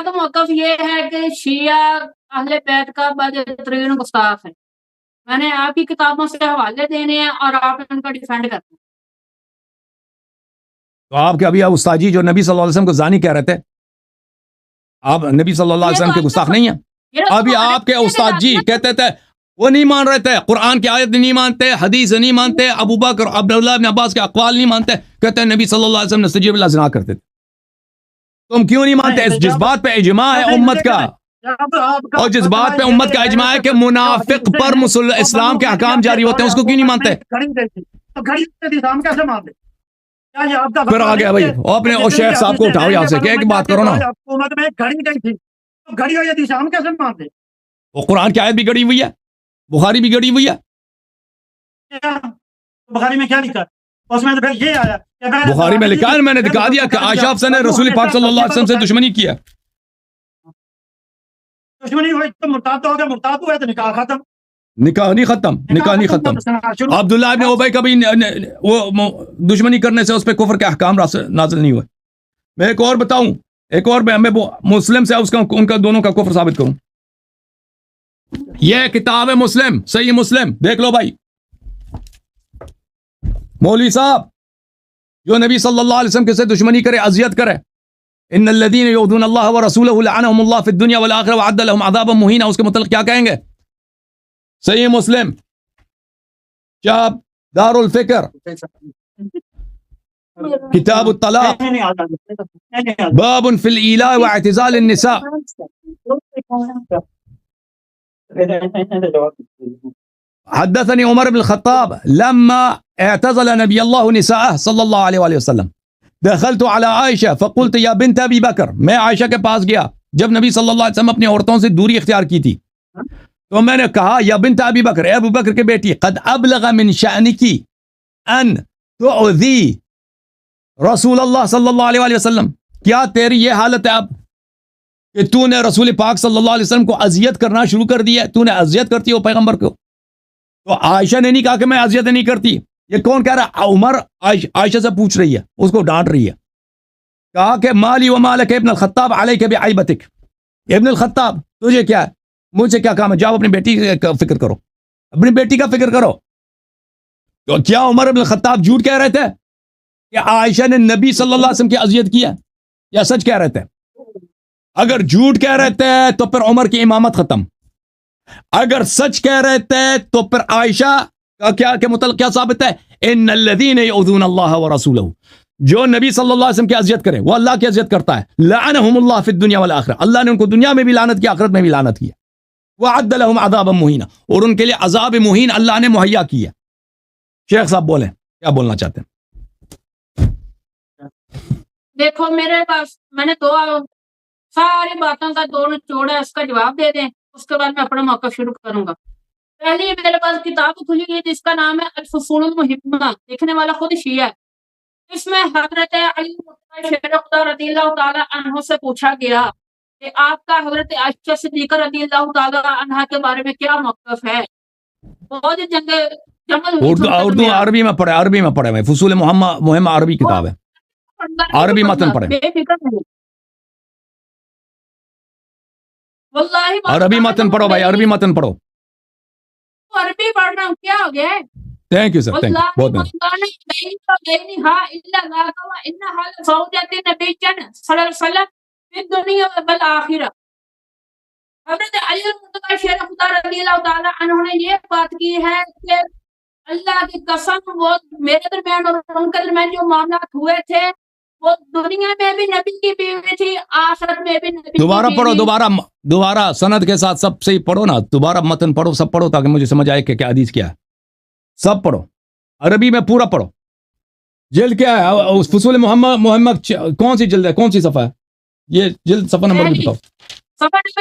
میرا تو موقف یہ ہے کہ شیعہ اہل بیت کا بدترین گستاخ ہے. میں نے آپ کی کتابوں سے حوالے دینے ہیں اور آپ ان کا ڈیفینڈ کرتے ہیں. تو آپ کے ابھی استاد جی جو نبی صلی اللہ علیہ وسلم کو زانی کہہ رہے تھے، آپ نبی صلی اللہ علیہ وسلم کے گستاخ نہیں ہیں؟ ابھی آپ کے استاد جی کہتے تھے وہ نہیں مان رہے تھے، قرآن کی آیت نہیں مانتے، حدیث نہیں مانتے، ابو بکر عبداللہ بن عباس کے اقوال نہیں مانتے، کہتے ہیں نبی صلی اللہ علیہ وسلم نستجیب اللہ زنا کرتے تھے. تم کیوں نہیں مانتے؟ جس بات پہ اجماع ہے امت کا، اور جس بات پہ امت کا اجماع ہے کہ منافق پر اسلام کے احکام جاری ہوتے ہیں، اس کو کیوں نہیں مانتے؟ پھر آ گیا بھائی اپنے اور شیخ صاحب کو اٹھاؤ یہاں سے کہ ایک بات کرو نا. وہ قرآن کی آیت بھی گڑی ہوئی ہے، بخاری بھی گڑی ہوئی ہے. بخاری میں کیا لکھا؟ اس میں تو پھر یہ آیا، بخاری میں لکھا ہے، میں نے دکھا دیا کہ عائشہ افسر نے رسول پاک صلی اللہ علیہ وسلم سے دشمنی کیا. دشمنی ہوئی تو مرتاد ہو گیا، مرتاد ہوا تو نکاح ختم. نکاح نہیں ختم، نکاح نہیں ختم. عبداللہ ابن ابی کبھی وہ دشمنی کرنے سے اس پہ کفر کے احکام نازل نہیں ہوئے. میں ایک اور بتاؤں، ایک اور میں مسلم سے ان کا دونوں کا کفر ثابت کروں. یہ کتاب ہے مسلم، صحیح مسلم، دیکھ لو بھائی. مولوی صاحب جو نبی صلی اللہ علیہ وسلم کے سے دشمنی کرے، اذیت کرے، ان الذین یؤذون اللہ ورسولہ لعنہم اللہ فی الدنیا والآخرہ وأعد لهم عذابا مہینا، اس کے متعلق کیا کہیں گے؟ صحیح مسلم چاپ دار الفکر کتاب الطلاق باب فی الإیلاء واعتزال النساء. حدثني عمر بن الخطاب لما اعتزل نبی اللہ نساءه صلی اللہ علیہ وآلہ وسلم دخلت على عائشہ فقلت یا بنت ابی بکر، میں عائشہ کے پاس گیا جب نبی صلی اللہ علیہ وسلم اپنی عورتوں سے دوری اختیار کی تھی، تو میں نے کہا یا بنت ابی بکر، اے ابو بکر کے بیٹی، قد ابلغ من شأنک ان تعذی رسول اللہ صلی اللہ علیہ وآلہ وسلم، کیا تیری یہ حالت ہے اب کہ تو نے رسول پاک صلی اللہ علیہ وسلم کو اذیت کرنا شروع کر دیا ہے، تو نے اذیت کرتی ہو پیغمبر کو؟ تو عائشہ نے نہیں کہا کہ میں اذیت نہیں کرتی. یہ کون کہہ رہا ہے؟ عمر عائشہ سے پوچھ رہی ہے، اس کو ڈانٹ رہی ہے. کہا کہ مالی و مالک ابن الخطاب علیک بعیبتک، ابن الخطاب تجھے کیا ہے، مجھ سے کیا کام ہے، جاؤ اپنی بیٹی کا فکر کرو، اپنی بیٹی کا فکر کرو. تو کیا عمر ابن الخطاب جھوٹ کہہ رہے تھے کہ عائشہ نے نبی صلی اللہ علیہ وسلم کی اذیت کی ہے، یا سچ کہہ رہے تھے؟ اگر جھوٹ کہہ رہے تھے تو پھر عمر کی امامت ختم، اگر سچ کہہ رہے تھے تو پھر عائشہ کا کیا کے متعلق کیا ثابت ہے؟ ان الذین یؤذون اللہ ورسولہ، جو نبی صلی اللہ علیہ وسلم کی اذیت کرے وہ اللہ کی اذیت کرتا ہے. لعنہم اللہ فی الدنیا والآخرہ، اللہ نے ان کو دنیا میں بھی لعنت کیا، آخرت میں بھی لعنت کیا. وعد لهم عذابا مہینا، اور ان کے لیے عذاب مہین اللہ نے مہیا کیا. شیخ صاحب بولیں کیا بولنا چاہتے ہیں؟ دیکھو میرے پاس میں نے دو ساری باتوں کا دو نچوڑ ہے، اس کا جواب دے دیں، اس کے بعد میں اپنا موقف شروع کروں گا. پہلی میرے پاس کتاب کھلی ہوئی ہے جس کا نام ہے الفصول المحکمہ، لکھنے والا خود شیعہ ہے. اس میں حضرت علی شیر خدا رضی اللہ تعالی عنہ سے پوچھا گیا کہ آپ کا حضرت عائشہ صدیقہ رضی اللہ تعالی عنہ کے بارے میں کیا موقف ہے. بہت جنگل اردو عربی میں پڑھے، عربی میں پڑھے، فصول مہم عربی کتاب ہے، عربی متن پڑھے، عربی متن پڑھو بھائی، عربی متن پڑھو. عربی پڑھ رہا ہوں، کیا ہو گیا ہے؟ Thank you sir, thank you بہت بہت. حضرت علی المرتضی شیر خدا رضی اللہ تعالی عنہ نے یہ بات کی ہے کہ اللہ کی قسم وہ میرے درمیان اور ان کے درمیان جو معاملات ہوئے تھے وہ دنیا میں بھی نبی کی بیوی تھی، آخرت میں بھی نبی کی دوبارہ بیوی. پڑھو، دوبارہ سند کے ساتھ سب سے پڑھو نا، دوبارہ متن پڑھو، سب پڑھو تاکہ مجھے سمجھ آئے کہ کیا حدیث کیا ہے. سب پڑھو، عربی میں پورا پڑھو. جلد کیا ہے؟ فصول محمد کون سی جلد ہے، کون سی صفحہ ہے؟ یہ جلد صفحہ نمبر بھی بتاؤ.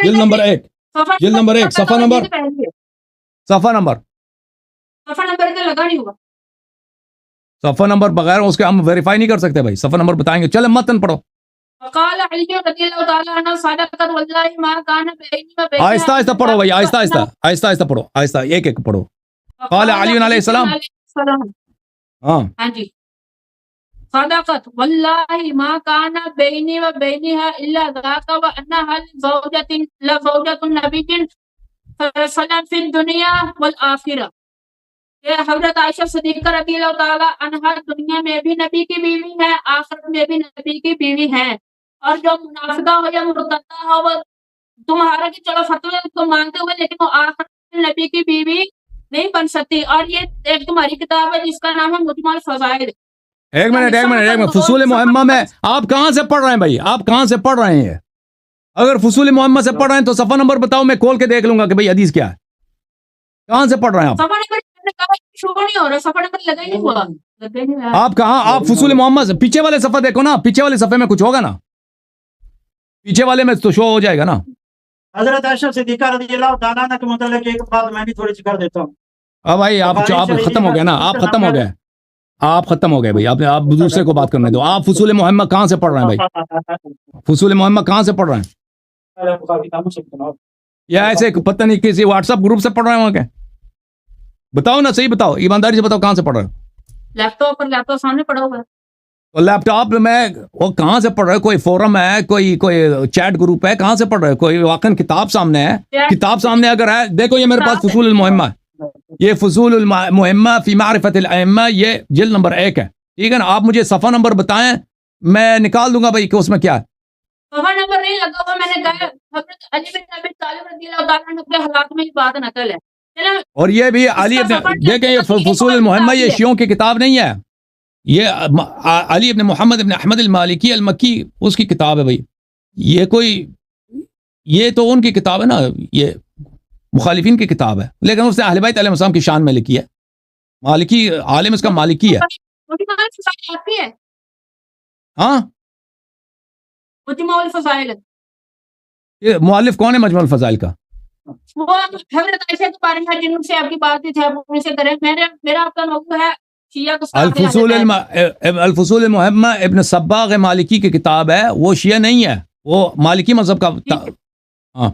جلد نمبر 1، جلد نمبر 1، صفحہ نمبر کا لگا نہیں ہوا. صفحہ نمبر بغیر اس کے ہم ویریفائی نہیں کر سکتے بھائی، صفحہ نمبر بتائیں گے. چلے متن پڑھو. وقال علی رضی اللہ تعالی عنہ صادقت واللہ ما کان بینی و بین، آہستہ آہستہ پڑھو بھائی، آہستہ آہستہ پڑھو، آہستہ ایک ایک پڑھو. قال علی علیہ السلام. ہاں ہاں جی. صدقت واللہ ما کان بینی و بینہا الا ذاک و انہا لزوجۃ النبی صلی اللہ علیہ وسلم فی الدنیا والآخرہ. یہ حضرت عائشہ صدیقہ رضی اللہ تعالی عنہا دنیا میں بھی نبی کی بیوی ہے، آخرت میں بھی نبی کی بیوی ہے. اور جو منافقہ ہو یا مرتدہ ہو وہ تمہارا کہ چلو فتوی کو مانتے ہوئے لیکن وہ آخرت میں نبی کی بیوی نہیں بن سکتی. اور یہ ایک تمہاری کتاب ہے جس کا نام ہے مجمع الفضائل. ایک منٹ فصول محمہ میں آپ کہاں سے پڑھ رہے ہیں بھائی؟ آپ کہاں سے پڑھ رہے ہیں؟ اگر فصول محمہ سے پڑھ رہے ہیں تو صفحہ نمبر بتاؤ، میں کھول کے دیکھ لوں گا کہ بھئی حدیث کیا ہے. کہاں سے پڑھ رہے ہیں آپ؟ صفحہ نمبر شروع نہیں ہو رہا، صفحہ نمبر لگا ہی نہیں ہوا. آپ کہاں؟ آپ فصول محمد سے پیچھے والے صفحہ دیکھو نا، پیچھے والے صفحے میں کچھ ہوگا نا، پیچھے والے میں تو شو ہو جائے گا نا. حضرت عائشہ صدیقہ رضی اللہ تعالیٰ عنہ کے متعلق ایک بات میں بھی تھوڑی سی کر دیتا ہوں. اب بھائی آپ ختم ہو گئے نا، آپ ختم ہو گئے، آپ ختم ہو گئے بھائی. آپ دوسرے کو بات کرنے دو. آپ فصول محمد کہاں سے پڑھ رہے ہیں بھائی؟ فصول محمد کہاں سے پڑھ رہے ہیں؟ یا ایسے پتہ نہیں کسی واٹس ایپ گروپ سے پڑھ رہے ہیں وہاں کے؟ بتاؤ نا، صحیح بتاؤ، ایمانداری سے بتاؤ کہاں سے پڑھ رہے ہیں؟ لیپ ٹاپ سامنے پڑا ہوا ہے. تو لیپ ٹاپ میں وہ کہاں سے پڑھ رہے ہیں؟ کوئی فورم ہے، کوئی چیٹ گروپ ہے، کہاں سے پڑھ رہے ہیں؟ کوئی واقعاً کتاب سامنے ہے؟ کتاب سامنے اگر ہے دیکھو، یہ میرے پاس فصول المحمہ ہے، یہ فصول المحمہ فی معرفت الائمہ، یہ جلد نمبر 1 ہے، ٹھیک ہے نا. آپ مجھے صفحہ نمبر بتائیں، میں نکال دوں گا بھائی کہ اس میں کیا ہے. صفحہ نمبر نہیں لگا ہوا، میں نے کہا حضرت علی بن ابی طالب رضی اللہ تعالیٰ عنہ کے حالات میں یہ بات نقل ہے. اور یہ بھی علی ابن، دیکھیں یہ فصول المحمہ یہ شیعوں کی کتاب نہیں ہے، یہ علی ابن محمد ابن احمد المالکی المکی اس کی کتاب ہے بھائی. یہ کوئی، یہ تو ان کی کتاب ہے نا، یہ مخالفین کی کتاب ہے، لیکن اس نے اہل بیت علیہ السلام کی شان میں لکھی ہے. مالکی عالم اس کا مالکی ہے. ہاں مجمع الفضائل، یہ مؤلف کون ہے مجمع الفضائل کا؟ وہ حضرت عائشہ کے بارے میں جن سے آپ کی بات تھی آپ ان سے کریں. میرا آپ کا موضوع ہے شیعہ کو الفصول المحمہ ابن صباغ مالکی کی کتاب ہے، وہ شیعہ نہیں ہے، وہ مالکی مذہب کا. ہاں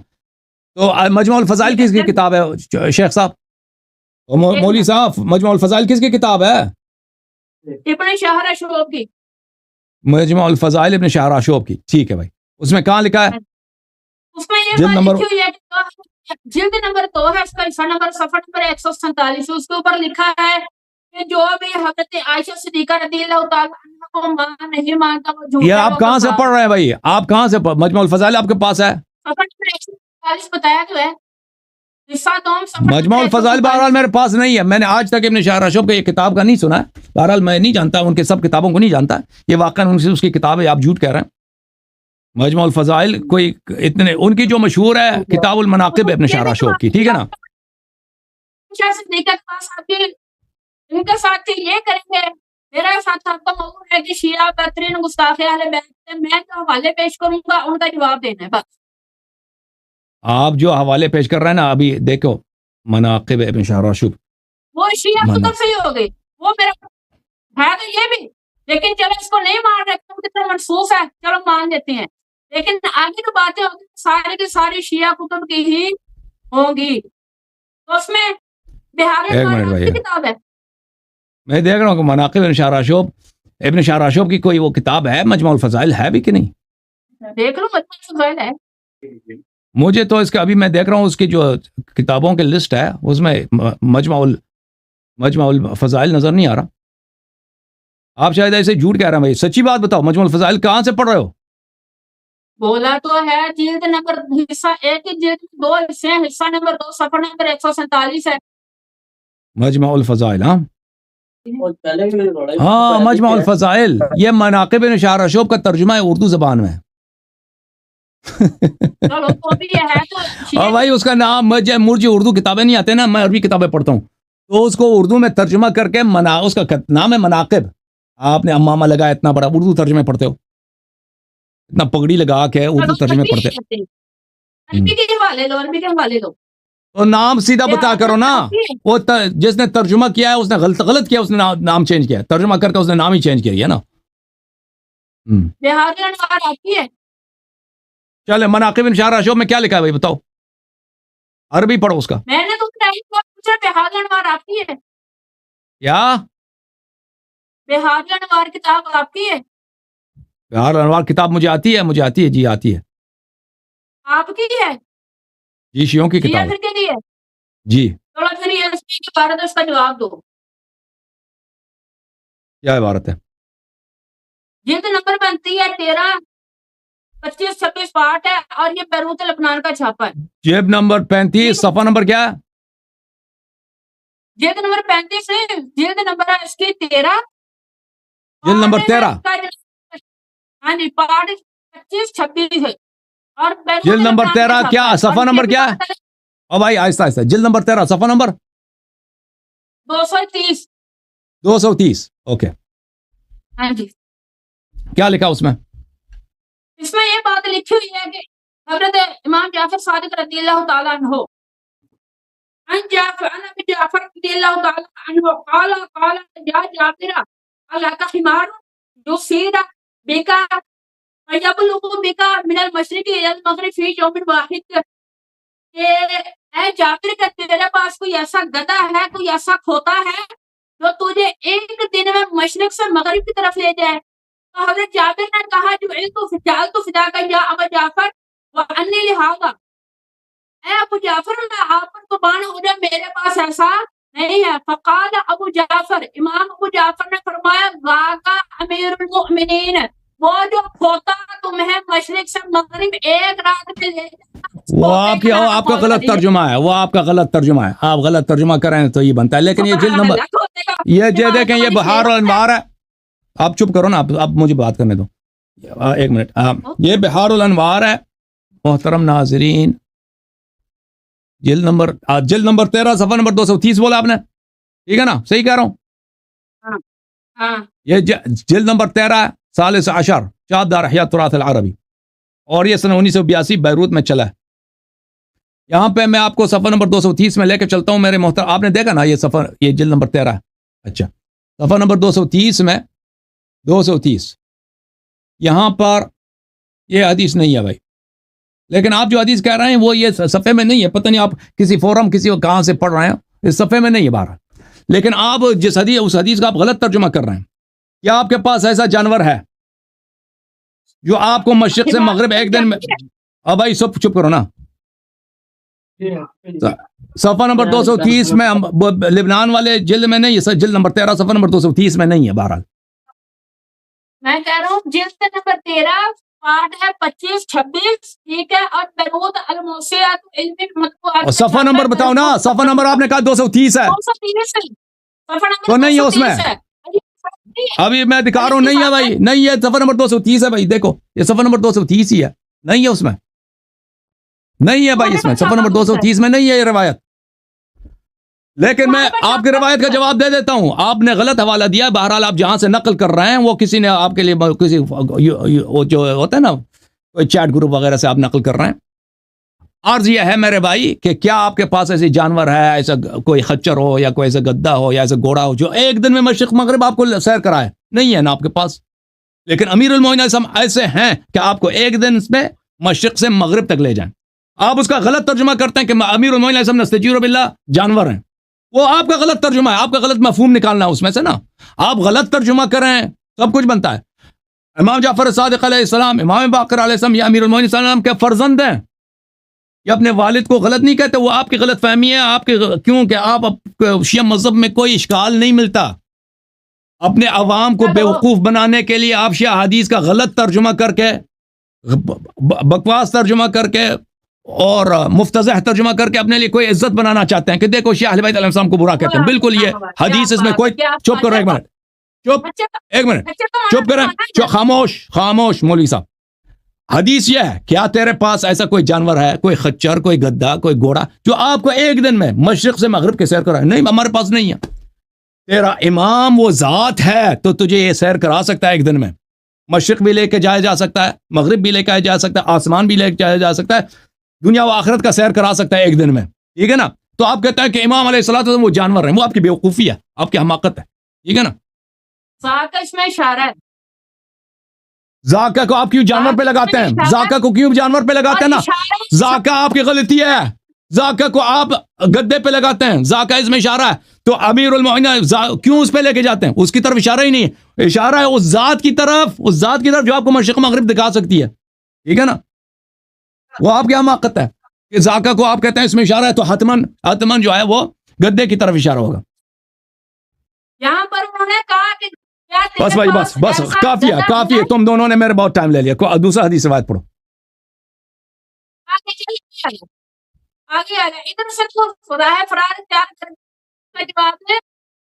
تو مجمع الفضائل کس کی کتاب ہے شیخ صاحب؟ مولوی صاحب مجمع الفضائل کس کی کتاب ہے؟ ابن شاہر شعوب کی. مجمع الفضائل ابن شاہر شعوب کی، ٹھیک ہے بھائی. اس میں کہاں لکھا ہے؟ اس میں یہ بات لکھی ہوئی ہے کہ جلد نمبر 2 ہے، اس کا حصہ نمبر صفحہ نمبر 147، اس کے اوپر لکھا ہے کہ جو بھی حضرت عائشہ صدیقہ رضی اللہ تعالیٰ عنہ کو نہیں مانتا وہ جھوٹا ہے. یہ آپ کہاں سے پڑھ رہے ہیں بھائی؟ آپ کہاں سے مجمع الفضائل آپ کے پاس ہے؟ صفحہ نمبر 147 بتایا تو ہے. مجمع الفضائل بہرحال میرے پاس نہیں ہے، میں نے آج تک ابن شاہر شعوب کی یہ کتاب کا نہیں سنا ہے. بہرحال میں نہیں جانتا، ان کے سب کتابوں کو نہیں جانتا، یہ واقعا ان سے اس کی کتاب ہے، آپ جھوٹ کہہ رہے ہیں. مجمع الفضائل کوئی اتنے، ان کی جو مشہور ہے کتاب المناقب ابن شاہر شعوب کی، ٹھیک ہے نا. ان کے ساتھ یہ کریں گے. میرا ساتھ آپ کا موضوع ہے کہ شیعہ بہترین گستاخ اہل بیت ہیں، میں جو حوالے پیش کروں گا ان کا جواب دینا ہے بس. آپ جو حوالے پیش کر رہے ہیں نا، ابھی دیکھو مناقب ابن شاہر شعوب، وہ شیعہ کتب سے ہی ہو گئی، وہ میرا ہے تو یہ بھی، لیکن چلو اس کو نہیں مان رہے کتنا منسوخ ہے، چلو مان دیتے ہیں، لیکن آگے جو باتیں ہوتی ہیں سارے کی ساری شیعہ کتب کی ہی ہوں گی. تو اس میں بہار کی کتاب ہے، میں دیکھ رہا ہوں کہ مناقب ابن شاہر شعوب کی کوئی وہ کتاب ہے، مجمع الفضائل ہے بھی کہ نہیں؟ دیکھ لو مجمع الفضائل ہے. مجھے تو اس کا ابھی میں دیکھ رہا ہوں اس کی جو کتابوں کی لسٹ ہے اس میں مجمع الفضائل نظر نہیں آ رہا. آپ شاید ایسے جھوٹ کہہ رہے ہیں بھائی، سچی بات بتاؤ، مجمع الفضائل کہاں سے پڑھ رہے ہو؟ بولا تو ہے جلد نمبر حصہ 1 جلد 2 حصے ہیں، حصہ نمبر 2 صفحہ نمبر 147 ہے. مجمع الفضائل، ہاں مجمع الفضائل، یہ مناقب ابن شاہر شعوب کا ترجمہ ہے اردو زبان میں. اور بھائی اس کا نام، مجھے اردو کتابیں نہیں آتے نا، میں عربی کتابیں پڑھتا ہوں، تو اس کو اردو میں ترجمہ کر کے اس کا نام ہے مناقب. آپ نے امامہ لگا اتنا بڑا، اردو ترجمے پڑھتے ہو، اتنا پگڑی لگا کے اردو ترجمے پڑھتے تو نام سیدھا بتا کرو نا. وہ جس نے ترجمہ کیا ہے اس نے غلط کیا، اس نے نام چینج کیا، ترجمہ کر کے اس نے نام ہی چینج کیا نا. چلے مناقب ابن شاہر شعوب میں کیا لکھا ہے بھائی بتاؤ، عربی پڑھو اس کا. میں نے تو کیا بہار الانوار کتاب آپ کی ہے؟ بہار الانوار کتاب مجھے آتی ہے جی آتی ہے آپ کی ہے؟ جی شیعوں کی جی کتاب پھر کے لیے جی تھوڑا پھر یہ اس کی عبارت ہے، اس کا جواب دو. کیا عبارت ہے جلد نمبر بنتی ہے 13، 25، 26 پارٹ ہے اور یہ بیروت لبنان کا چھاپا ہے. جیب نمبر 35 صفحہ نمبر کیا ہے جلد نمبر 35 ہے، جلد نمبر ہے اس کی 13، جلد نمبر 13 ہاں جی پارٹ 25، 26 ہے اور بیروت جلد نمبر لبنان کا 13 چھاپا کیا ہے. اور صفحہ یہ نمبر بھی کیا بات ہے او بھائی آہستہ آہستہ جلد نمبر 13 صفحہ نمبر 230. 230 اوکے ہاں جی کیا لکھا اس میں اس میں یہ بات لکھی ہوئی ہے کہ حضرت امام جعفر صادق رضی اللہ تعالیٰ عنہ عن جعفر عن ابي جعفر رضي الله تعالى عنه قال يا جابر الا تحمار يصير بك فيبلغ بك من المشرق الى المغرب في يوم واحد کہ اے جابر کہ تیرے پاس کوئی ایسا گدھا ہے، کوئی ایسا کھوتا ہے جو تجھے ایک دن میں مشرق سے مغرب کی طرف لے جائے. تو حضرت جابر نے کہا جعلت فداک یا ابا جعفر وانی لہذا، اے ابو جعفر میں آپ پر قربان ہو جائے، میرے پاس ایسا نہیں ہے. فقال ابو جعفر، امام ابو جعفر نے فرمایا ذاک امیر المؤمنین، وہ جو کھوتا تمہیں مشرق سے مغرب ایک رات میں لے وہ آپ کا غلط ترجمہ ہے آپ غلط ترجمہ کریں تو یہ بنتا ہے لیکن یہ جلد نمبر یہ دیکھیں یہ بہار الانوار ہے. آپ چپ کرو نا آپ مجھے بات کرنے دو ایک منٹ. یہ بہار الانوار ہے محترم ناظرین، جلد نمبر 13 صفحہ نمبر 230 بولا آپ نے، ٹھیک ہے نا؟ صحیح کہہ رہا ہوں؟ ہاں یہ جلد نمبر 13 ثالث عشر شاد دار احیاء التراث العربی اور یہ سن 1982 بیروت میں چلا ہے. یہاں پہ میں آپ کو صفحہ نمبر 230 میں لے کے چلتا ہوں میرے محترم. آپ نے دیکھا نا یہ صفحہ، یہ جلد نمبر 13 ہے. اچھا صفحہ نمبر 230 میں 230 یہاں پر یہ حدیث نہیں ہے بھائی، لیکن آپ جو حدیث کہہ رہے ہیں وہ یہ صفحے میں نہیں ہے. پتہ نہیں آپ کسی فورم کسی کہاں سے پڑھ رہے ہیں، اس صفحے میں نہیں ہے بہرحال. لیکن آپ جس حدیث اس حدیث کا آپ غلط ترجمہ کر رہے ہیں. کیا آپ کے پاس ایسا جانور ہے جو آپ کو مشرق سے مغرب ایک دن میں اب بھائی سب چپ کرو نا. صفحہ نمبر 230 میں لبنان والے جلد میں نہیں ہے، جلد نمبر 13 صفحہ نمبر 230 میں نہیں ہے. بہرحال میں کہہ رہا ہوں جلد نمبر 13 پارٹ ہے 25، 26 ٹھیک ہے، اور بیروت الموسوعۃ علمی مطبوعات اور صفحہ نمبر بتاؤ نا، صفحہ نمبر آپ نے کہا 230 ہے 230 صفحہ نمبر تو نہیں ہے اس میں. 230 ہے. ابھی میں دکھا رہا ہوں نہیں ہے بھائی، نہیں ہے. صفحہ نمبر 230 ہے بھائی، دیکھو یہ صفحہ نمبر 230 ہی ہے، نہیں ہے اس میں، نہیں ہے بھائی اس میں صفحہ نمبر 230 میں نہیں ہے یہ روایت. لیکن میں آپ کی روایت کا جواب دے دیتا ہوں. آپ نے غلط حوالہ دیا. بہرحال آپ جہاں سے نقل کر رہے ہیں وہ کسی نے آپ کے لیے کسی وہ جو ہوتا ہے نا کوئی چیٹ گروپ وغیرہ سے آپ نقل کر رہے ہیں. عرض یہ ہے میرے بھائی کہ کیا آپ کے پاس ایسی جانور ہے، ایسا کوئی خچر ہو یا کوئی ایسا گدھا ہو یا ایسا گھوڑا ہو جو ایک دن میں مشرق مغرب آپ کو سیر کرائے؟ نہیں ہے نا آپ کے پاس. لیکن امیر المومنین ایسے ہیں کہ آپ کو ایک دن میں مشرق سے مغرب تک لے جائیں. آپ اس کا غلط ترجمہ کرتے ہیں کہ امیر المومنین نستجیر باللہ جانور ہیں. وہ آپ کا غلط ترجمہ ہے، آپ کا غلط مفہوم نکالنا ہے اس میں سے نا. آپ غلط ترجمہ کریں سب کچھ بنتا ہے. امام جعفر صادق علیہ السلام، امام باقر علیہ السلام یا امیر المومنین صلی اللہ علیہ وسلم کے فرزند ہیں. یہ اپنے والد کو غلط نہیں کہتے، وہ آپ کی غلط فہمی ہے. آپ کے کیونکہ آپ شیعہ مذہب میں کوئی اشکال نہیں ملتا. اپنے عوام کو بیوقوف بنانے کے لیے آپ شیعہ حدیث کا غلط ترجمہ کر کے، بکواس ترجمہ کر کے اور مفتضح ترجمہ کر کے اپنے لیے کوئی عزت بنانا چاہتے ہیں کہ دیکھو شیعہ اہل بیت علیہ السلام کو برا کہتے ہیں. بالکل یہ حدیث اس میں کوئی چپ کرو ایک منٹ، چپ کریں، خاموش مولوی صاحب. حدیث یہ ہے کیا تیرے پاس ایسا کوئی جانور ہے، کوئی خچر، کوئی گدھا، کوئی گھوڑا جو آپ کو ایک دن میں مشرق سے مغرب کے سیر کرائے؟ نہیں، ہمارے پاس نہیں ہے. تیرا امام وہ ذات ہے تو تجھے یہ سیر کرا سکتا ہے ایک دن میں. مشرق بھی لے کے جایا جا سکتا ہے، مغرب بھی لے کے جا سکتا ہے، آسمان بھی لے کے جایا جا سکتا ہے، دنیا و آخرت کا سیر کرا سکتا ہے ایک دن میں. ٹھیک ہے نا؟ تو آپ کہتے ہیں کہ امام علیہ الصلوۃ والسلام وہ جانور ہیں. وہ آپ کی بیوقوفی ہے، آپ کی حماقت ہے. ٹھیک ہے نا؟ ذاکر اس میں اشارہ ہے. ذاکہ کو آپ کیوں جانور پہ لگاتے ہیں؟ ذاکہ کو کیوں جانور پہ لگاتے ہیں نا؟ ذاکہ آپ کی غلطی ہے. ذاکہ کو آپ گدے پہ لگاتے ہیں. ذاکہ اس میں اشارہ ہے. تو امیر المؤمنین کیوں اس پہ لے کے جاتے ہیں؟ اس کی طرف اشارہ ہی نہیں ہے، اشارہ ہے اس ذات کی طرف جو آپ کو مشرق مغرب دکھا سکتی ہے، ٹھیک ہے نا؟ وہ آپ کے حماقت ہے کہ ذاکا کو آپ کہتے ہیں اس میں اشارہ ہے، تو حتمن جو ہے وہ گدے کی طرف اشارہ ہوگا۔ یہاں پر انہوں نے کہا کہ بس بھائی بس کافی ہے، تم دونوں نے میرے بہت ٹائم لے لیا، دوسرا حدیث روایت پڑھو۔ آگے آ گیا ادھر سے تو خدا ہے فرار کا جواب دے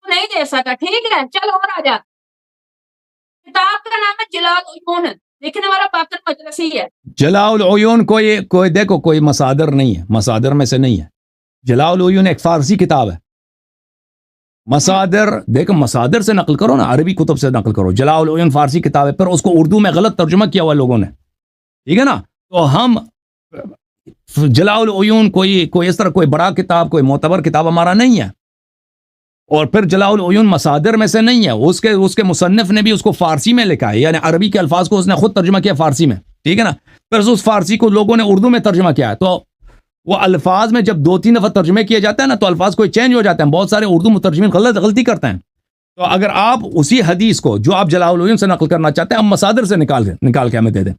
نہیں دے سکا، ٹھیک ہے چل اور آ جا۔ کتاب کا نام ہے جلال العیون، لکھنے والا باقر مجلسی ہے۔ جلاء العیون کوئی دیکھو کوئی مصادر نہیں ہے، مصادر میں سے نہیں ہے۔ جلاء العیون ایک فارسی کتاب ہے، مصادر دیکھو مصادر سے نقل کرو نا، عربی کتب سے نقل کرو۔ جلاء العیون فارسی کتاب ہے، پھر اس کو اردو میں غلط ترجمہ کیا ہوا لوگوں نے، ٹھیک ہے نا؟ تو ہم جلاء العیون کوئی اس طرح کوئی بڑا کتاب، کوئی معتبر کتاب ہمارا نہیں ہے، اور پھر جلاء العیون مصادر میں سے نہیں ہے۔ اس کے مصنف نے بھی اس کو فارسی میں لکھا ہے، یعنی عربی کے الفاظ کو اس نے خود ترجمہ کیا فارسی میں، ٹھیک ہے نا؟ پھر اس فارسی کو لوگوں نے اردو میں ترجمہ کیا ہے، تو وہ الفاظ میں جب 2-3 دفعہ ترجمے کیے جاتے ہیں نا تو الفاظ کوئی چینج ہو جاتے ہیں، بہت سارے اردو مترجمین غلطی کرتے ہیں۔ تو اگر آپ اسی حدیث کو جو آپ جلاء العیون سے نقل کرنا چاہتے ہیں، ہم مصادر سے نکال کے ہمیں دے دیں۔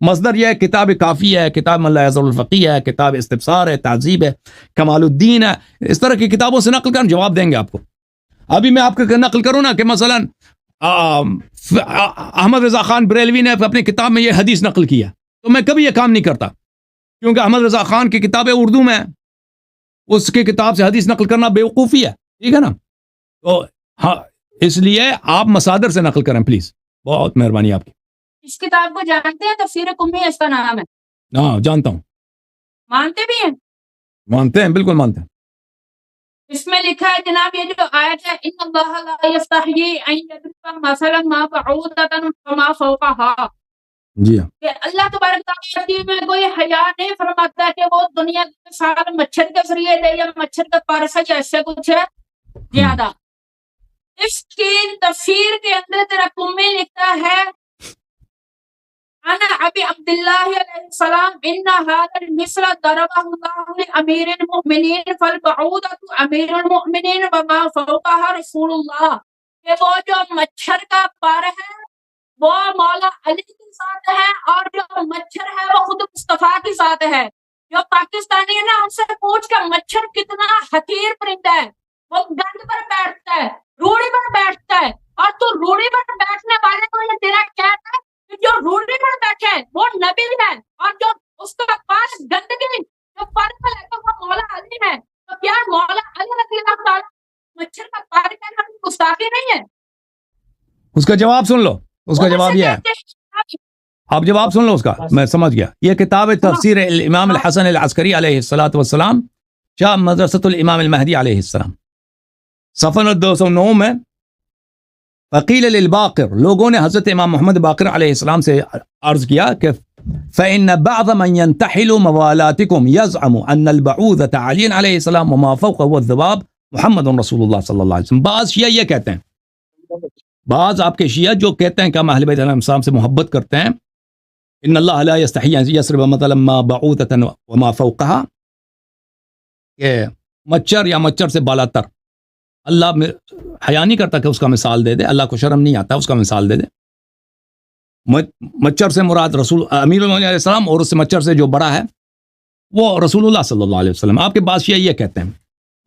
مصدر یہ ہے کتاب کافی ہے، کتاب من لا یزال الفقیہ ہے، کتاب استبصار ہے، تہذیب ہے، کمال الدین ہے، اس طرح کی کتابوں سے نقل کر جواب دیں گے آپ کو۔ ابھی میں آپ کو نقل کروں نا کہ مثلا احمد رضا خان بریلوی نے اپنی کتاب میں یہ حدیث نقل کیا، تو میں کبھی یہ کام نہیں کرتا، کیونکہ احمد رضا خان کی کتابیں اردو میں، اس کی کتاب سے حدیث نقل کرنا بیوقوفی ہے، ٹھیک ہے نا؟ تو ہاں اس لیے آپ مصادر سے نقل کریں پلیز، بہت مہربانی آپ کی۔ اس کتاب کو جانتے ہیں؟ تفسیر قمی اس کا نام ہے، ہاں جانتا ہوں، مانتے بھی ہیں؟ مانتے ہیں، بالکل مانتے ہیں۔ اس میں لکھا ہے جناب یہ جو آیت ہے ان اللہ لا یستحیی ان یضرب مثلا ما بعوضۃ فما فوقها، جی ہاں، کہ اللہ تبارک تعالیٰ میں کوئی حیا نہیں فرماتا کہ وہ دنیا کے ساتھ مچھر کے ذریعے دے یا مچھر کا پارسا یا ایسے کچھ ہے زیادہ۔ اس کی تفسیر کے اندر تیرا قمی لکھتا ہے انا ابی عبداللہ علیہ السلام ان هذا المثل ضربه الله لامیر المؤمنین فالبعوضۃ امیر المؤمنین وما فوقها رسول اللہ، کہ وہ جو مچھر کا پر ہے وہ مولا علی کی ذات ہے، اور جو مچھر ہے وہ خود مصطفیٰ کی ذات ہے۔ جو پاکستانی ہے نا ان سے پوچھ کہ مچھر کتنا حقیر پرندہ ہے، وہ گند پر بیٹھتا ہے، روڑی پر بیٹھتا ہے، اور تو روڑی پر بیٹھنے والے کو یہ تیرا کہنا ہے کہ جو روڑی پر بیٹھے وہ نبی ہے، اور جو اس کا پاس گندگی جو پر ہے تو وہ مولا علی ہے۔ تو کیا مولا علی رضی اللہ تعالیٰ مچھر کا پر کہنا گستاخی نہیں ہے؟ اس کا جواب سن لو، اس کا جواب یہ ہے، آپ جواب سن لو اس کا، میں سمجھ گیا۔ یہ کتاب تفسیر الامام الحسن العسکری علیہ السلام شاہ مدرسۃ الامام المہدی علیہ السلام، صفحہ 209 میں فقیل للباقر، لوگوں نے حضرت امام محمد باقر علیہ السلام سے عرض کیا کہ فإن بعض من ينتحل موالاتكم يزعم ان البعوضة علی علیہ السلام وما فوقه هو الذباب محمد رسول اللہ صلی اللہ علیہ وسلم۔ بعض شیعہ یہ کہتے ہیں، بعض آپ کے شیعہ جو کہتے ہیں کہ ہم اہل بیت علیہ السلام سے محبت کرتے ہیں، ان اللہ لا یستحی ان یضرب مثلا ما بعوضة وما فوقها، کہ مچھر یا مچھر سے بالا تر، اللہ حیا نہیں کرتا کہ اس کا مثال دے دے، اللہ کو شرم نہیں آتا اس کا مثال دے دے۔ مچھر سے مراد رسول امیر المؤمنین علیہ السلام، اور اس سے مچھر سے جو بڑا ہے وہ رسول اللہ صلی اللہ علیہ وسلم۔ آپ کے بعض شیعہ یہ کہتے ہیں،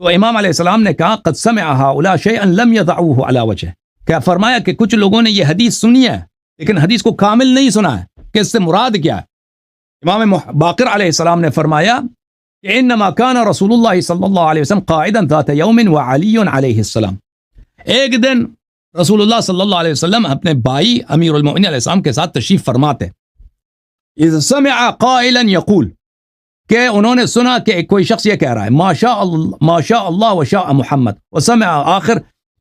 تو امام علیہ السلام نے کہا قد سمع هؤلاء شيئا لم يضعوه على وجهه، کیا فرمایا کہ کچھ لوگوں نے یہ حدیث سنی ہے لیکن حدیث کو کامل نہیں سنا ہے کہ اس سے مراد کیا ہے۔ امام باقر علیہ السلام نے فرمایا کہ انما كان رسول اللہ صلی اللہ علیہ وسلم قائدا ذات یوم وعلی علیہ السلام، ایک دن رسول اللہ صلی اللہ علیہ وسلم اپنے بھائی امیر المؤمنین علیہ السلام کے ساتھ تشریف فرماتے، اذ سمع قائلا یقول، کہ انہوں نے سنا کہ کوئی شخص یہ کہہ رہا ہے ما شاء اللہ وشاء محمد، وسمع آخر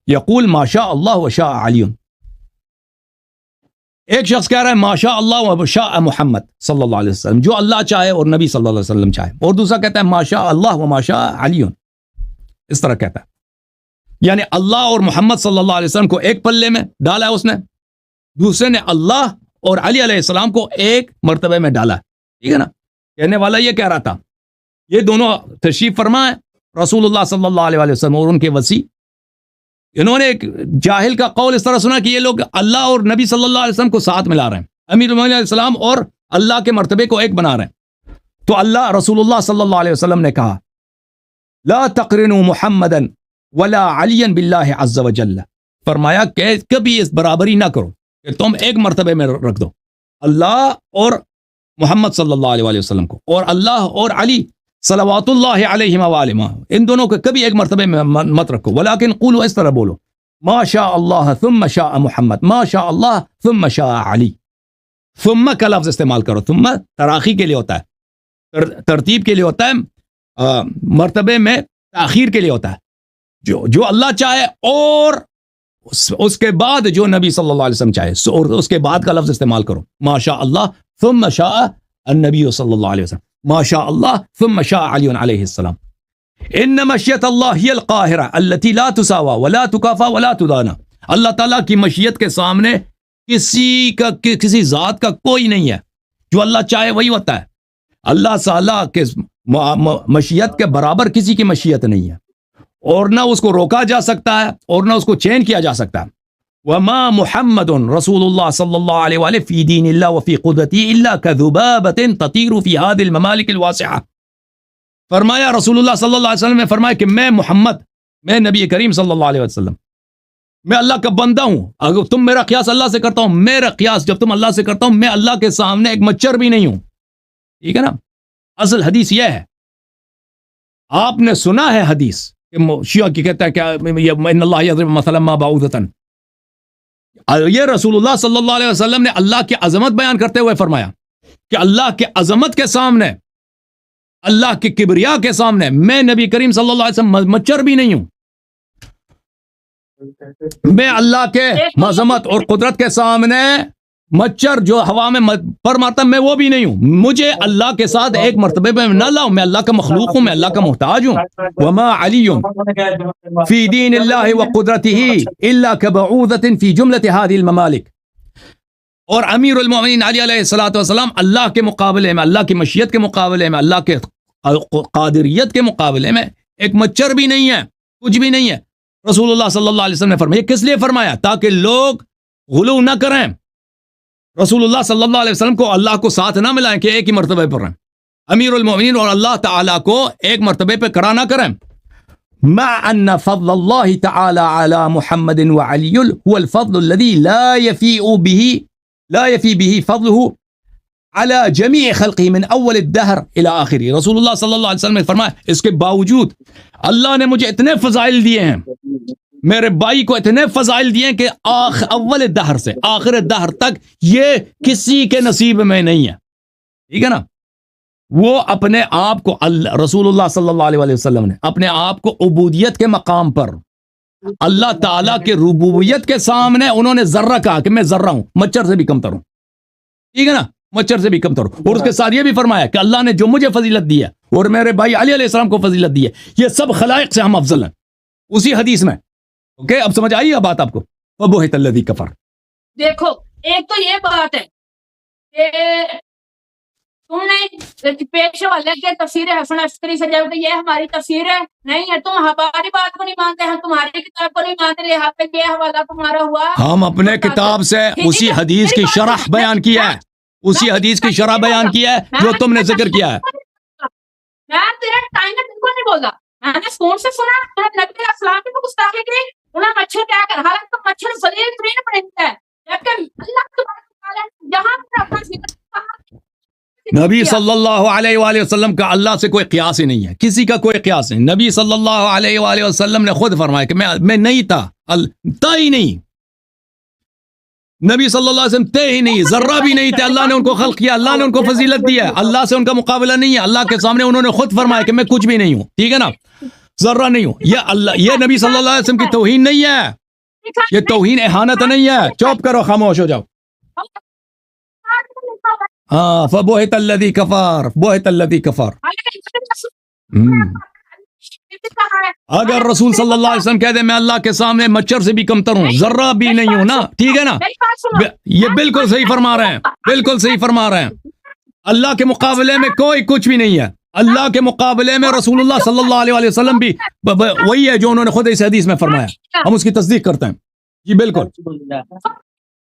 یقول ما شاء اللہ وشاء علی، ایک شخص کہہ رہا ہے ما شاء اللہ وشاء محمد صلی اللہ علیہ وسلم، جو اللہ چاہے اور نبی صلی اللہ علیہ وسلم چاہے، اور دوسرا کہتا ہے ما شاء اللہ وما شاء علی، اس طرح کہتا ہے، یعنی اللہ اور محمد صلی اللہ علیہ وسلم کو ایک پلے میں ڈالا ہے اس نے، دوسرے نے اللہ اور علی علیہ السلام کو ایک مرتبے میں ڈالا ہے، ٹھیک ہے نا؟ کہنے والا یہ کہہ رہا تھا، یہ دونوں تشریف فرما ہے رسول اللہ صلی اللہ علیہ وسلم اور ان کے وصی انہوں نے ایک جاہل کا قول اس طرح سنا کہ یہ لوگ اللہ اور نبی صلی اللہ علیہ وسلم کو ساتھ ملا رہے ہیں، امیر المومنین علیہ السلام اور اللہ کے مرتبے کو ایک بنا رہے ہیں۔ تو اللہ رسول اللہ صلی اللہ علیہ وسلم نے کہا لا تقرنوا محمدا ولا علیا باللہ عز وجل، فرمایا کہ کبھی اس برابری نہ کرو کہ تم ایک مرتبے میں رکھ دو اللہ اور محمد صلی اللہ علیہ وسلم کو، اور اللہ اور علی صلوات اللہ علیہم وآلہما، ان دونوں کو کبھی ایک مرتبے میں مت رکھو، ولیکن قولوا، اس طرح بولو ما شاء اللہ ثم شاء محمد، ما شاء اللہ ثم شاء علی۔ ثم کا لفظ استعمال کرو، ثم تراخی کے لیے ہوتا ہے، ترتیب کے لیے ہوتا ہے، مرتبے میں تاخیر کے لیے ہوتا ہے، جو اللہ چاہے اور اس کے بعد جو نبی صلی اللہ علیہ وسلم چاہے، اور اس کے بعد کا لفظ استعمال کرو، ما شاء اللہ ثم شاء النبی صلی اللہ علیہ وسلم، ما شاء اللہ ثم شاء علی علیہ السلام۔ ان مشیت اللہ ہی القاہرہ التي لا تساوی ولا تکافا ولا تدانا، اللہ تعالیٰ کی مشیت کے سامنے کسی ذات کا کوئی نہیں ہے، جو اللہ چاہے وہی ہوتا ہے، اللہ تعالیٰ کے مشیت کے برابر کسی کی مشیت نہیں ہے، اور نہ اس کو روکا جا سکتا ہے اور نہ اس کو چین کیا جا سکتا ہے۔ وما محمد رسول اللہ صلی اللہ علیہ وآلہ فی دین اللہ وفی قدرتی الا کذبابۃ تطیر فی هذه الممالک الواسعہ، فرمایا رسول اللہ صلی اللہ علیہ وسلم نے فرمایا کہ میں محمد، میں نبی کریم صلی اللہ علیہ وسلم، میں اللہ کا بندہ ہوں، اگر تم میرا قیاس اللہ سے کرتا ہوں، میرا قیاس جب تم اللہ سے کرتا ہوں، میں اللہ کے سامنے ایک مچھر بھی نہیں ہوں، ٹھیک ہے نا۔ اصل حدیث یہ ہے، آپ نے سنا ہے حدیث کہ شیعہ کی کہتا ہے کہ ان اللہ یضرب مثلا ما بعوضۃ، یہ رسول اللہ صلی اللہ علیہ وسلم نے اللہ کی عظمت بیان کرتے ہوئے فرمایا کہ اللہ کے عظمت کے سامنے، اللہ کے کبریا کے سامنے میں نبی کریم صلی اللہ علیہ وسلم مچھر بھی نہیں ہوں، میں اللہ کے عظمت اور قدرت کے سامنے مچھر جو ہوا میں پر مارتا میں وہ بھی نہیں ہوں، مجھے اللہ کے ساتھ ایک مرتبے میں نہ لاؤ، میں اللہ کا مخلوق ہوں، میں اللہ کا محتاج ہوں۔ وما علی فی دین اللہ وقدرته الا کبعوضۃ فی جملۃ هذه الممالک، اور امیر المومنین علی علیہ الصلوۃ والسلام اللہ کے مقابلے میں، اللہ کی مشیت کے مقابلے میں، اللہ کے قادریت کے مقابلے میں ایک مچھر بھی نہیں ہے، کچھ بھی نہیں ہے۔ رسول اللہ صلی اللہ علیہ وسلم نے فرمایا، کس لیے فرمایا؟ تاکہ لوگ غلو نہ کریں، رسول اللہ صلی اللہ علیہ وسلم کو اللہ کو ساتھ نہ ملائیں کہ ایک ہی مرتبے پر رہیں، امیر المومنین اور اللہ تعالیٰ کو ایک مرتبے پہ کھڑا نہ کریں۔ مع ان فضل اللہ تعالی علی محمد وعلی هو الفضل الذي لا يفي به فضله على جميع خلقه من اول الدهر الى آخره، رسول اللہ صلی اللہ علیہ وسلم نے فرمایا اس کے باوجود اللہ نے مجھے اتنے فضائل دیے ہیں، میرے بھائی کو اتنے فضائل دیے کہ اول دہر سے آخر دہر تک یہ کسی کے نصیب میں نہیں ہے، ٹھیک ہے نا۔ وہ اپنے آپ کو رسول اللہ صلی اللہ علیہ وسلم نے اپنے آپ کو عبودیت کے مقام پر اللہ تعالیٰ کے ربوبیت کے سامنے انہوں نے ذرہ کہا کہ میں ذرہ ہوں، مچھر سے بھی کمتر ہوں، ٹھیک ہے نا، مچھر سے بھی کمتر ہوں۔ اور اس کے ساتھ یہ بھی فرمایا کہ اللہ نے جو مجھے فضیلت دی ہے اور میرے بھائی علی علیہ السلام کو فضیلت دی ہے، یہ سب خلائق سے ہم افضل ہیں، اسی حدیث میں۔ اوکے، اب سمجھ آئی بات آپ کو؟ فبہت الذی کفر۔ دیکھو ایک تو یہ بات ہے کہ تم نے پیشے والے کے تفسیر حسن عسکری سے جب یہ ہماری تفسیر ہے نہیں ہے، تم ہماری بات کو نہیں مانتے، ہم تمہاری کتاب کو نہیں مانتے، لہٰذا یہ حوالہ تمہارا ہوا، ہم اپنے کتاب سے اسی حدیث کی شرح بیان کیا ہے، اسی حدیث کی شرح بیان کیا ہے جو تم نے ذکر کیا ہے۔ میں تیرے ٹائم میں بالکل نہیں بولا، میں نے فون سے سنا، نبی علیہ السلام کی گستاخی کی، انہیں مچھر کیا کر، حالانکہ مچھر ذلیل ترین پرندہ ہے، لیکن اللہ تبارک و تعالیٰ جہاں پر اپنا ذکر نبی صلی اللہ علیہ وآلہ وسلم کا اللہ سے کوئی قیاس ہی نہیں ہے، کسی کا کوئی قیاس نہیں۔ نبی صلی اللہ علیہ وآلہ وسلم نے خود فرمایا کہ میں نہیں تھا ہی نہیں، نبی صلی اللہ علیہ وسلم تھے ہی نہیں، ذرہ بھی نہیں تھے، اللہ نے ان کو خلق کیا، اللہ نے ان کو فضیلت دی ہے، اللہ سے ان کا مقابلہ نہیں ہے، اللہ کے سامنے انہوں نے خود فرمایا کہ میں کچھ بھی نہیں ہوں، ٹھیک ہے نا، ذرہ نہیں ہوں۔ یہ نبی صلی اللہ علیہ وسلم کی توہین نہیں ہے، یہ توہین اہانت نہیں ہے، چوپ کرو، خاموش ہو جاؤ۔ ہاں، فبہت الذی کفر، بہت الذی کفر۔ اگر رسول صلی اللہ علیہ وسلم کہہ دے میں اللہ کے سامنے مچھر سے بھی کمتر ہوں، ذرہ بھی نہیں ہوں نا، ٹھیک ہے نا، یہ بالکل صحیح فرما رہے ہیں، بالکل صحیح فرما رہے ہیں، اللہ کے مقابلے میں کوئی کچھ بھی نہیں ہے، اللہ کے مقابلے میں رسول اللہ صلی اللہ علیہ وآلہ وسلم بھی وہی ہے جو انہوں نے خود اس حدیث میں فرمایا، ہم اس کی تصدیق کرتے ہیں جی بالکل.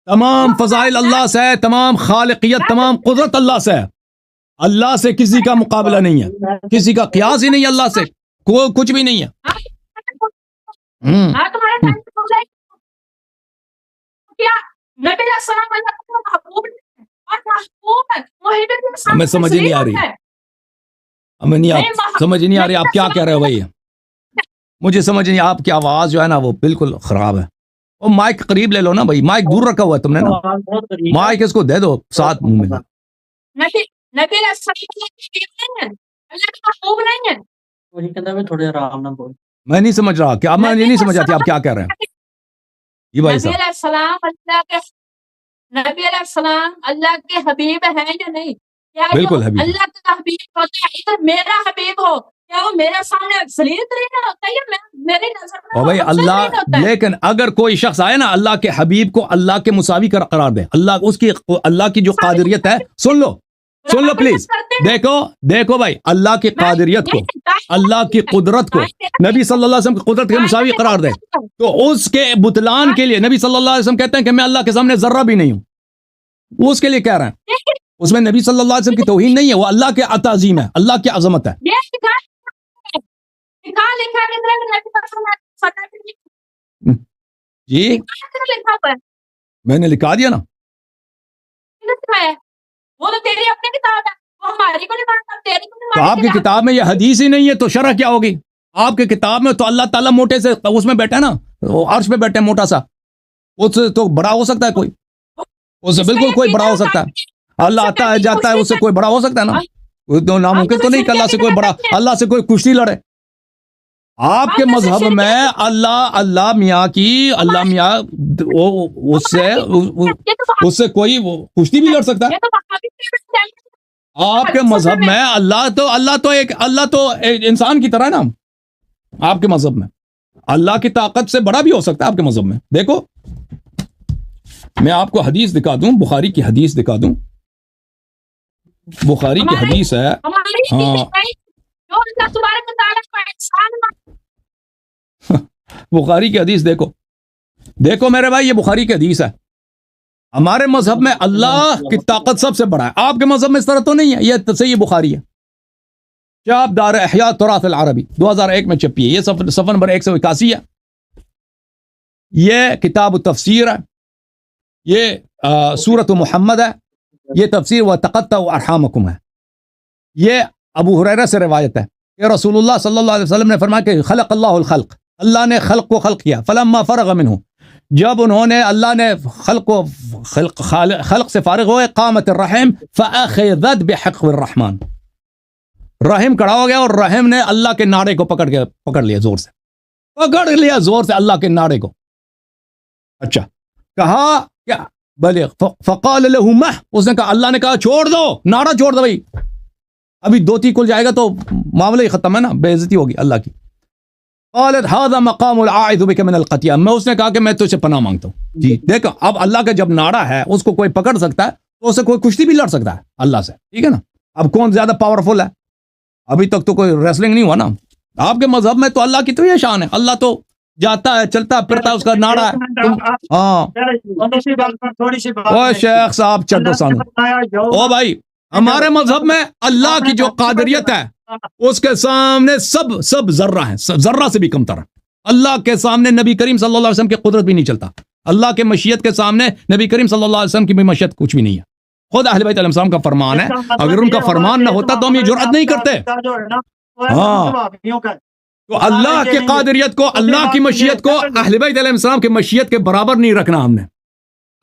تمام فضائل اللہ سے ہے، تمام خالقیت، تمام قدرت اللہ سے ہے. اللہ سے کسی کا مقابلہ نہیں ہے، کسی کا قیاس ہی نہیں ہے، اللہ سے کوئی کچھ بھی نہیں ہے. ہاں تمہارے ٹائم پہ ہو جائے کیا نبی علیہ السلام اللہ کا محبوب ہے اور محبوب ہے، محب ہے. ہمیں سمجھ ہی نہیں آ رہی، ہمیں نہیں سمجھ نہیں آ رہی آپ کیا کہہ رہے ہو بھائی. مجھے سمجھ نہیں، آپ کی آواز جو ہے نا وہ بالکل خراب ہے. وہ مائک قریب لے لو نا بھائی، مائک دور رکھا ہوا ہے تم نے نا، مائک اس کو دے دو ساتھ منہ میں. نبی علیہ السلام نہیں ہے، اللہ کا محبوب نہیں ہے. وہی کہتا ہے تھوڑے آرام نہ بول. میں نہیں سمجھ رہا کیا، میں یہ نہیں سمجھ آتی آپ کیا کہہ رہے ہیں یہ بھائی نبی صاحب. علیہ السلام نبی علیہ السلام اللہ کے حبیب ہیں یا نہیں؟ کیا بالکل وہ حبیب. اللہ کا حبیب ہوتا ہے ادھر میرا حبیب ہو، کیا وہ میرے سامنے ذلیل ترین ہوتا ہے یا میری نظر میں اور بھائی وہ ذلیل اللہ، ہوتا ہے؟ لیکن اگر کوئی شخص آئے نا اللہ کے حبیب کو اللہ کے مساوی قرار دے، اللہ اس کی اللہ کی جو قادریت ہے، سن لو پلیز، دیکھو بھائی اللہ کی قادریت کو، اللہ کی قدرت کو نبی صلی اللہ علیہ وسلم کی قدرت کے مساوی قرار دے تو اس کے بطلان کے لیے نبی صلی اللہ علیہ وسلم کہتے ہیں کہ میں اللہ کے سامنے ذرہ بھی نہیں ہوں. وہ اس کے لیے کہہ رہے ہیں، اس میں نبی صلی اللہ علیہ وسلم کی توہین نہیں ہے، وہ اللہ کے تعظیم ہے، اللہ کی عظمت ہے. جی میں نے لکھا دیا نا. وہ تو تیری اپنی کتاب ہے، وہ ہماری کو نہیں مانتا، تیری کو نہیں تو آپ کی مانتا. کتاب میں یہ حدیث ہی نہیں ہے تو شرح کیا ہوگی؟ آپ کی کتاب میں تو اللہ تعالیٰ موٹے سے اس میں بیٹھا ہے نا، وہ عرش پہ بیٹھے موٹا سا، اس سے تو بڑا ہو سکتا ہے کوئی، اس سے بالکل کوئی بڑا ہو سکتا ہے. اللہ آتا ہے جاتا ہے، اس سے کوئی بڑا ہو سکتا ہے نا؟ کوئی تو ناممکن تو نہیں کہ اللہ سے کوئی بڑا، اللہ سے کوئی کشتی لڑے. آپ کے مذہب میں اللہ میاں اس سے کوئی کشتی بھی لڑ سکتا ہے. آپ کے مذہب میں اللہ تو ایک انسان کی طرح ہے نا. آپ کے مذہب میں اللہ کی طاقت سے بڑا بھی ہو سکتا ہے. آپ کے مذہب میں دیکھو، میں آپ کو حدیث دکھا دوں، بخاری کی حدیث دکھا دوں. بخاری کی حدیث ہے، ہاں بخاری کی حدیث دیکھو میرے بھائی، یہ بخاری کی حدیث ہے. ہمارے مذہب میں اللہ کی طاقت سب سے بڑا ہے، آپ کے مذہب میں اس طرح تو نہیں ہے. یہ صحیح بخاری ہے، چاپ دار احیاء تراث العربی 2001 میں چھپی ہے، یہ صفحہ نمبر 181 ہے. یہ کتاب التفسیر ہے، یہ سورۃ محمد ہے، یہ تفسیر وتقطعوا ارحامکم ہے. یہ ابو ہریرہ سے روایت ہے کہ رسول اللہ صلی اللہ علیہ وسلم نے فرمایا کہ خلق اللہ الخلق، اللہ نے خلق کو خلق کیا. فلما فرغ منہ، جب انہوں نے اللہ نے خلق سے فارغ ہوئے، قامت الرحم فاخذت بحق الرحمن، رحم کڑا ہو گیا اور رحم نے اللہ کے ناڑے کو پکڑ لیا زور سے اللہ کے ناڑے کو. اچھا کہا کیا بلغ فقال له مح، اس نے کہا، اللہ نے کہا چھوڑ دو، ناڑا چھوڑ دو بھائی، ابھی دوتی کل جائے گا تو معاملہ ہی ختم ہے نا، بے عزتی ہوگی اللہ کی. قالت هذا مقام العائذ بك من القتيا، میں اس نے کہا کہ میں تجھ سے پناہ مانگتا ہوں. جی دیکھو، اب اللہ کا جب ناڑا ہے اس کو کوئی پکڑ سکتا ہے تو اسے کوئی کشتی بھی لڑ سکتا ہے اللہ سے، ٹھیک ہے نا. اب کون زیادہ پاورفل ہے؟ ابھی تک تو کوئی ریسلنگ نہیں ہوا نا. آپ کے مذہب میں تو اللہ کی تو یہ شان ہے، اللہ تو جاتا ہے چلتا پھرتا ہے، اس کا ناڑا ہے. ہاں تھوڑی سی بات، او شیخ صاحب چڈو سانو، او بھائی ہمارے مذہب میں اللہ کی جو قادریت ہے اس کے سامنے سب ذرہ ہیں، ذرہ سے بھی کم تر ہے. اللہ کے سامنے نبی کریم صلی اللہ علیہ وسلم کی قدرت بھی نہیں چلتا. اللہ کے مشیت کے سامنے نبی کریم صلی اللہ علیہ وسلم کی بھی مشیت کچھ بھی نہیں ہے. خود اہل بیت علیہ السلام کا فرمان ہے، اگر ان کا فرمان نہ ہوتا تو ہم یہ جرأت نہیں کرتے. ہاں تو اللہ کی قادریت کو، اللہ کی مشیت کو اہل بیت علیہ السلام کی مشیت کے برابر نہیں رکھنا ہم نے.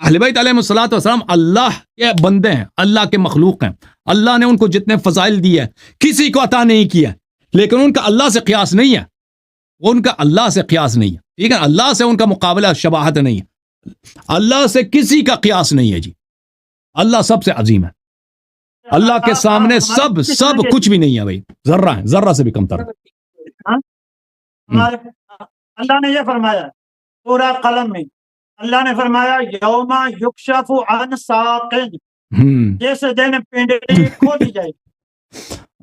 اہل بیت علیہ السلام اللہ کے بندے ہیں، اللہ کے مخلوق ہیں. اللہ نے ان کو جتنے فضائل دیے کسی کو عطا نہیں کیا، لیکن ان کا اللہ سے قیاس نہیں ہے، ان کا اللہ سے قیاس نہیں ہے، ٹھیک ہے. اللہ سے ان کا مقابلہ شباہت نہیں ہے، اللہ سے کسی کا قیاس نہیں ہے. جی اللہ سب سے عظیم ہے، اللہ کے سامنے سب کچھ بھی نہیں ہے بھائی، ذرہ ہے، ذرہ سے بھی کم تر. اللہ نے یہ فرمایا سورہ قلم میں، اللہ نے فرمایا یوم یکشف عن ساق، جیسے دین پنڈلی کھولی جائے.